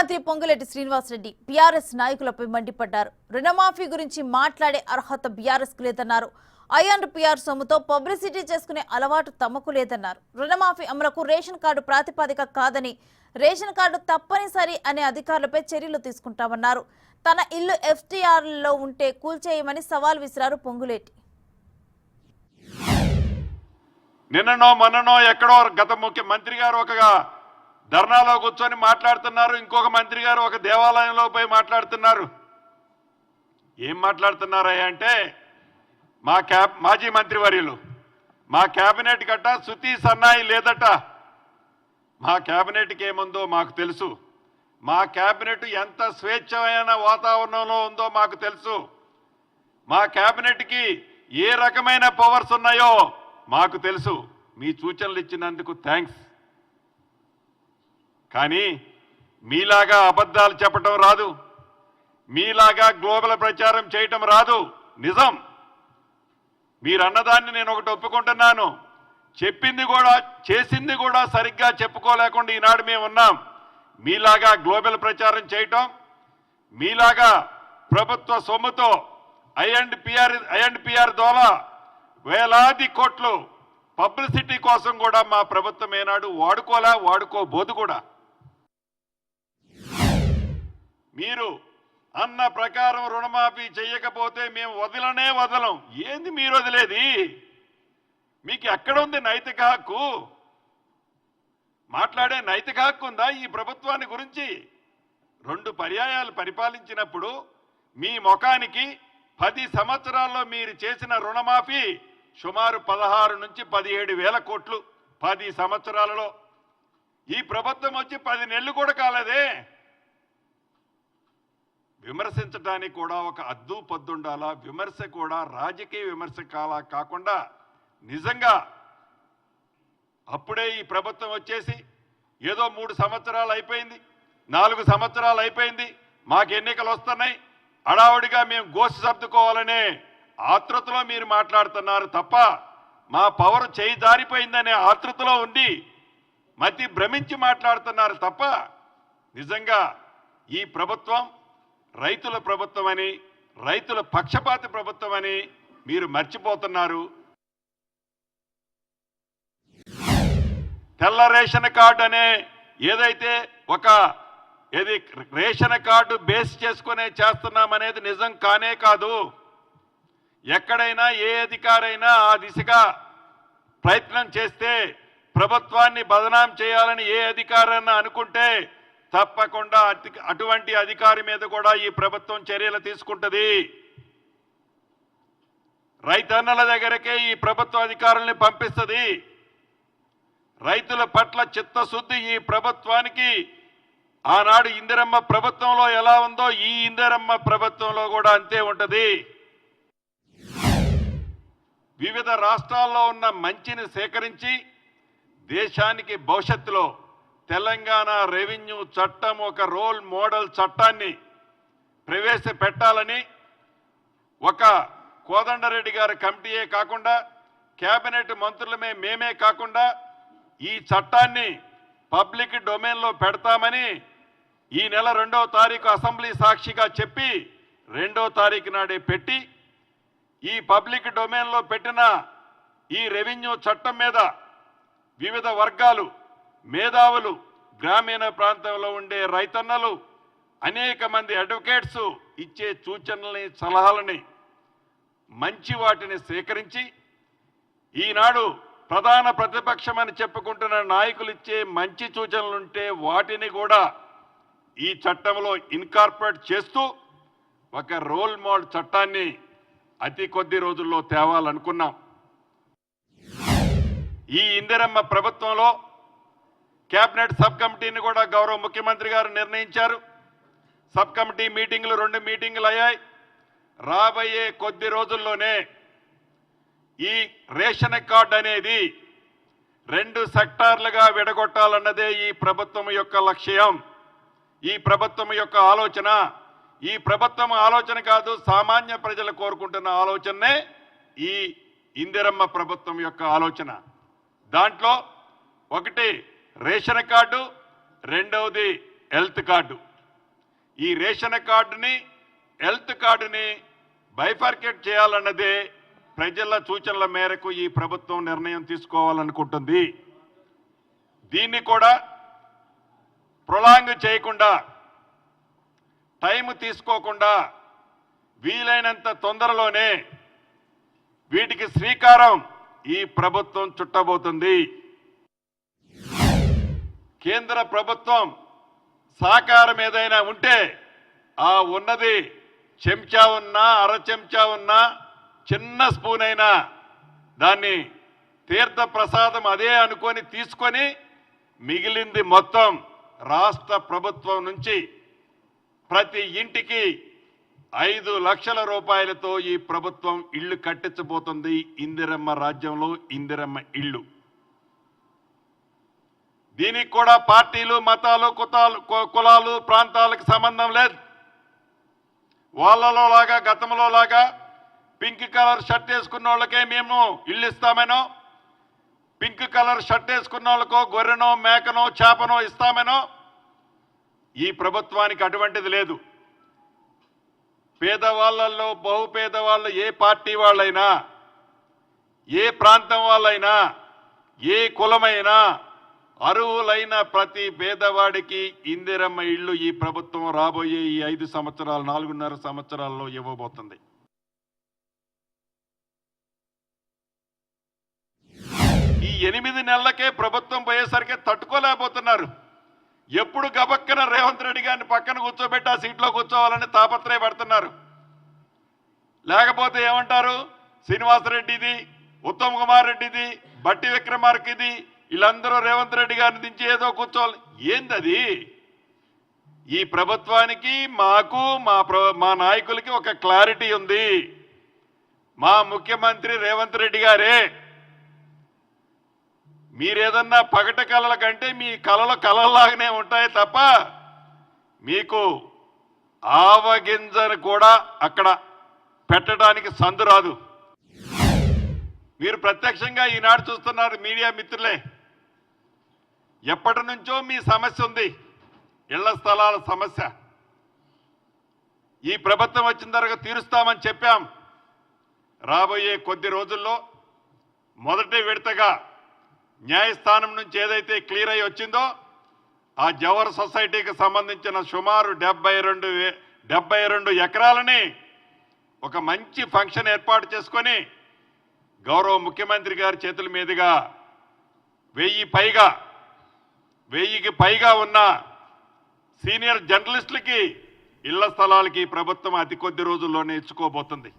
మంత్రి పొంగులేటి శ్రీనివాసరెడ్డి బీఆర్ఎస్ నాయకులపై మండిపడ్డారు. రుణమాఫీ గురించి మాట్లాడే అర్హత బీఆర్ఎస్ కు లేదన్నారు. ఐఎన్పిఆర్ సొమ్ముతో పబ్లిసిటీ చేసుకునే అలవాటు తమకు లేదన్నారు. రుణమాఫీ అమలుకు రేషన్ కార్డు ప్రాతిపదిక కాదని, రేషన్ కార్డు తప్పనిసరి అనే అధికారులపై చర్యలు తీసుకుంటామన్నారు. తన ఇల్లు ఎఫ్టీఆర్లో ఉంటే కూల్చేయమని సవాల్ విసిరారు పొంగులేటి. నిన్ననో మొన్ననో ఎక్కడో గత ముఖ్యమంత్రి గారు ఒక ధర్నాలో కూర్చొని మాట్లాడుతున్నారు. ఇంకొక మంత్రి గారు ఒక దేవాలయంలో పోయి మాట్లాడుతున్నారు. ఏం మాట్లాడుతున్నారయ్యా అంటే, మాజీ మంత్రి వర్యులు మా క్యాబినెట్ గట్ట శృతి సన్నాయి లేదట. మా క్యాబినెట్కి ఏముందో మాకు తెలుసు. మా క్యాబినెట్ ఎంత స్వేచ్ఛమైన వాతావరణంలో ఉందో మాకు తెలుసు. మా క్యాబినెట్కి ఏ రకమైన పవర్స్ ఉన్నాయో మాకు తెలుసు. మీ సూచనలు ఇచ్చినందుకు థ్యాంక్స్. కానీ మీలాగా అబద్ధాలు చెప్పటం రాదు, మీలాగా గ్లోబల్ ప్రచారం చేయటం రాదు. నిజం, మీరన్నదాన్ని నేను ఒకటి ఒప్పుకుంటున్నాను. చెప్పింది కూడా చేసింది కూడా సరిగ్గా చెప్పుకోలేకుండా ఈనాడు మేము ఉన్నాం. మీలాగా గ్లోబల్ ప్రచారం చేయటం, మీలాగా ప్రభుత్వ సొమ్ముతో ఐఎన్పిఆర్ ద్వారా వేలాది కోట్లు పబ్లిసిటీ కోసం కూడా మా ప్రభుత్వం ఏనాడు వాడుకోబోదు కూడా. మీరు అన్న ప్రకారం రుణమాఫీ చేయకపోతే మేము వదలం. ఏంది మీరు వదిలేది? మీకు ఎక్కడుంది నైతిక హక్కు? మాట్లాడే నైతిక హక్కు ఉందా ఈ ప్రభుత్వాన్ని గురించి? 2 పర్యాయాలు పరిపాలించినప్పుడు మీ ముఖానికి 10 సంవత్సరాల్లో మీరు చేసిన రుణమాఫీ సుమారు 16 నుంచి 17 వేల కోట్లు 10 సంవత్సరాలలో. ఈ ప్రభుత్వం వచ్చి 10 నెలలు కూడా కాలేదే. విమర్శించడానికి కూడా ఒక అద్దు పొద్దుండాలా. విమర్శ కూడా రాజకీయ విమర్శ కాకుండా నిజంగా అప్పుడే ఈ ప్రభుత్వం వచ్చేసి ఏదో 3 సంవత్సరాలు అయిపోయింది, 4 సంవత్సరాలు అయిపోయింది, మాకు ఎన్నికలు వస్తున్నాయి, హడావుడిగా మేము గోసి సర్దుకోవాలనే ఆతృతలో మీరు మాట్లాడుతున్నారు తప్ప, మా పవర్ చేయి జారిపోయిందనే ఆతృతలో ఉండి మతి భ్రమించి మాట్లాడుతున్నారు తప్ప, నిజంగా ఈ ప్రభుత్వం రైతుల ప్రభుత్వం అని, రైతుల పక్షపాతి ప్రభుత్వం అని మీరు మర్చిపోతున్నారు. తెల్ల రేషన్ కార్డు అనే ఏదైతే రేషన్ కార్డు బేస్ చేసుకునే చేస్తున్నామనేది నిజం కానే కాదు. ఎక్కడైనా ఏ అధికారైనా ఆ దిశగా ప్రయత్నం చేస్తే, ప్రభుత్వాన్ని బదనాం చేయాలని ఏ అధికారైనా అనుకుంటే తప్పకుండా అటువంటి అధికారి మీద కూడా ఈ ప్రభుత్వం చర్యలు తీసుకుంటుంది. రైతన్నల దగ్గరకే ఈ ప్రభుత్వ అధికారుల్ని పంపిస్తుంది. రైతుల పట్ల చిత్తశుద్ధి ఈ ప్రభుత్వానికి ఆనాడు ఇందిరమ్మ ప్రభుత్వంలో ఎలా ఉందో ఈ ఇందిరమ్మ ప్రభుత్వంలో కూడా అంతే ఉంటుంది. వివిధ రాష్ట్రాల్లో ఉన్న మంచిని సేకరించి దేశానికి భవిష్యత్తులో తెలంగాణ రెవెన్యూ చట్టం ఒక రోల్ మోడల్ చట్టాన్ని ప్రవేశపెట్టాలని ఒక కోదండరెడ్డి గారి కమిటీయే కాకుండా, కేబినెట్ మంత్రులమే మేమే కాకుండా ఈ చట్టాన్ని పబ్లిక్ డొమైన్లో పెడతామని ఈ నెల 2వ తారీఖు అసెంబ్లీ సాక్షిగా చెప్పి 2వ తారీఖు నాడే పెట్టి, ఈ పబ్లిక్ డొమైన్లో పెట్టిన ఈ రెవెన్యూ చట్టం మీద వివిధ వర్గాలు, మేధావులు, గ్రామీణ ప్రాంతంలో ఉండే రైతన్నలు, అనేక మంది అడ్వకేట్స్ ఇచ్చే సూచనల్ని, సలహాలని, మంచి వాటిని సేకరించి ఈనాడు ప్రధాన ప్రతిపక్షం అని చెప్పుకుంటున్న నాయకులు ఇచ్చే మంచి సూచనలుంటే వాటిని కూడా ఈ చట్టంలో ఇన్కార్పొరేట్ చేస్తూ ఒక రోల్ మోడల్ చట్టాన్ని అతి కొద్ది రోజుల్లో తేవాలనుకున్నాం. ఈ ఇందిరమ్మ ప్రభుత్వంలో కేబినెట్ సబ్ కమిటీని కూడా గౌరవ ముఖ్యమంత్రి గారు నిర్ణయించారు. సబ్ కమిటీ మీటింగులు 2 మీటింగులు అయ్యాయి. రాబోయే కొద్ది రోజుల్లోనే ఈ రేషన్ కార్డు అనేది 2 సెక్టార్లుగా విడగొట్టాలన్నదే ఈ ప్రభుత్వం యొక్క లక్ష్యం, ఈ ప్రభుత్వం యొక్క ఆలోచన. ఈ ప్రభుత్వం ఆలోచన కాదు, సామాన్య ప్రజలు కోరుకుంటున్న ఆలోచనే ఈ ఇందిరమ్మ ప్రభుత్వం యొక్క ఆలోచన. దాంట్లో ఒకటి రేషన్ కార్డు, రెండవది హెల్త్ కార్డు. ఈ రేషన్ కార్డుని హెల్త్ కార్డుని బైఫర్కేట్ చేయాలన్నదే ప్రజల సూచనల మేరకు ఈ ప్రభుత్వం నిర్ణయం తీసుకోవాలనుకుంటుంది. దీన్ని కూడా ప్రొలాంగ్ చేయకుండా, టైం తీసుకోకుండా వీలైనంత తొందరలోనే వీటికి శ్రీకారం ఈ ప్రభుత్వం చుట్టబోతుంది. కేంద్ర ప్రభుత్వం సహకారం ఏదైనా ఉంటే ఆ ఉన్నది చెంచా ఉన్నా, అర చెంచా ఉన్నా, చిన్న స్పూన్ అయినా దాన్ని తీర్థ ప్రసాదం అదే అనుకొని తీసుకొని మిగిలింది మొత్తం రాష్ట్ర ప్రభుత్వం నుంచి ప్రతి ఇంటికి 5 లక్షల రూపాయలతో ఈ ప్రభుత్వం ఇళ్లు కట్టించబోతుంది. ఇందిరమ్మ రాజ్యంలో ఇందిరమ్మ ఇళ్లు. దీనికి కూడా పార్టీలు, మతాలు, కులాలు, ప్రాంతాలకు సంబంధం లేదు. వాళ్ళలో లాగా, గతంలో లాగా పింక్ కలర్ షర్ట్ వేసుకున్న వాళ్ళకే మేము ఇల్లు ఇస్తామేనో, పింక్ కలర్ షర్ట్ వేసుకున్న వాళ్ళకో గొర్రెనో, మేకనో, చేపనో ఇస్తామేనో ఈ ప్రభుత్వానికి అటువంటిది లేదు. పేదవాళ్ళల్లో బహుపేదవాళ్ళు, ఏ పార్టీ వాళ్ళైనా, ఏ ప్రాంతం వాళ్ళైనా, ఏ కులమైనా అర్హులైన ప్రతి పేదవాడికి ఇందిరమ్మ ఇళ్ళు ఈ ప్రభుత్వం రాబోయే ఈ 5 సంవత్సరాలు, 4.5 సంవత్సరాల్లో ఇవ్వబోతుంది. ఈ 8 నెలలకే ప్రభుత్వం పోయేసరికి తట్టుకోలేకపోతున్నారు. ఎప్పుడు గబక్కన రేవంత్ రెడ్డి గారిని పక్కన కూర్చోబెట్టి ఆ సీట్లో కూర్చోవాలని తాపత్రయపడుతున్నారు. లేకపోతే ఏమంటారు, శ్రీనివాసరెడ్డిది, ఉత్తమ్ కుమార్ రెడ్డిది, బట్టి విక్రమార్కది, వీళ్ళందరూ రేవంత్ రెడ్డి గారిని దించి ఏదో కూర్చోవాలి. ఏందది? ఈ ప్రభుత్వానికి, మాకు, మా నాయకులకి ఒక క్లారిటీ ఉంది. మా ముఖ్యమంత్రి రేవంత్ రెడ్డి గారే. మీరేదన్నా పగట కళల కంటే మీ కళలు కళల్లాగానే ఉంటాయి తప్ప మీకు ఆవగింజను కూడా అక్కడ పెట్టడానికి సందు రాదు. మీరు ప్రత్యక్షంగా ఈనాడు చూస్తున్నారు మీడియా మిత్రులే. ఎప్పటి నుంచో మీ సమస్య ఉంది, ఇళ్ల స్థలాల సమస్య. ఈ ప్రభుత్వం వచ్చిన తర్వాత తీరుస్తామని చెప్పాం. రాబోయే కొద్ది రోజుల్లో మొదటి విడతగా న్యాయస్థానం నుంచి ఏదైతే క్లియర్ అయ్యి వచ్చిందో ఆ జవహర్ సొసైటీకి సంబంధించిన సుమారు 72 ఎకరాలని ఒక మంచి ఫంక్షన్ ఏర్పాటు చేసుకొని గౌరవ ముఖ్యమంత్రి గారి చేతుల మీదుగా 1000కి పైగా ఉన్న సీనియర్ జర్నలిస్టులకి ఇళ్ల స్థలాలకి ప్రభుత్వం అతి కొద్ది రోజుల్లోనే ఇచ్చుకోబోతుంది.